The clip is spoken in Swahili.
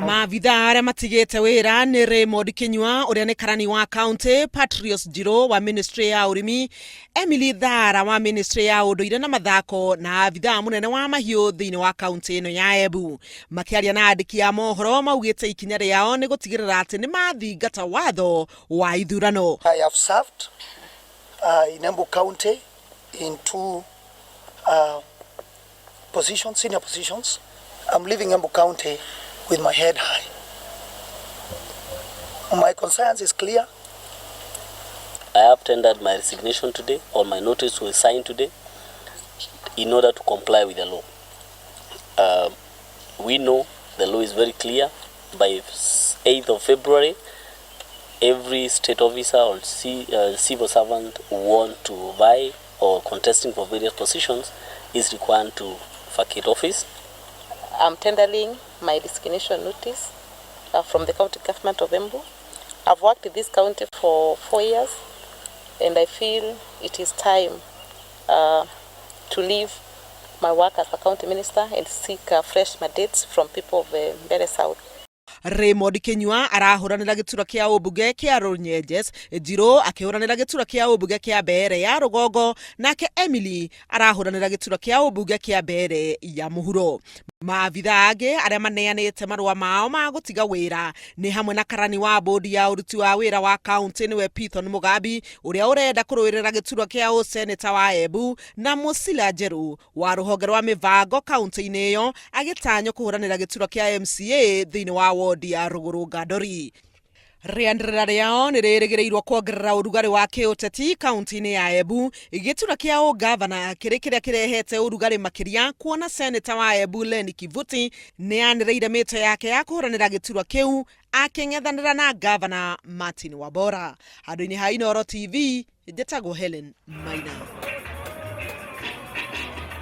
Maabitha aria matigite wiira ni Raymond Kinyua uria ni karani wa county, Patrios Jiro wa ministry ya urimi, Emily Thara wa ministry ya unduire na mathako na abitha munene wa mahiu thiini wa county ino ya Embu. Makiaria na andiki a mohoro maugite ikinya riao ni gutigirira ati ni mathingata watho wa ithurano. I have served in Embu County in two positions, senior positions. I'm leaving Embu County with my head high. My conscience is clear. I have tendered my resignation today, or my notice was signed today, in order to comply with the law. We know the law is very clear. By 8th of February, every state officer or civil servant who want to vie or contesting for various positions is required to vacate office. I'm tendering my resignation notice from the county government of Embu. I've worked in this county for 4 years, and I feel it is time to leave my work as a county minister and seek fresh mandates from people of Mbere South. Raymond Kinyua arahuranira gitura kia ubunge kia Runyenjes, Jiro akihuranira gitura kia ubunge kia Mbere ya Rugongo, nake Emily arahuranira gitura kia ubunge kia Mbere ya Muhuro. Maabitha angi aria maneanite marua mao ma gutiga wira ni hamwe na karani wa bodi ya aruti wa wira wa county niwe Python Mugabi uria urenda kuruirira gitura kia useneta wa Embu na Musila Jeru wa ruhonge rwa mivango county-ini iyo agitanyo kuhuranira gitura kia MCA thiini wa wodi ya Ruguru Gadori. Riandirira riao ni ririgirirwo kuongerera urugari wa kiuteti county-ini ya Embu, igitura kia ugavana kiria kirehete urugari makiria kuona seneta wa Embu Leni Kivuti ni anireire mito yake ya kuhuranira gitura kiu aking'ethanira na gavana Martin Wabora. Handu-ini ha Inooro TV, njĩtagwo Helen Maina.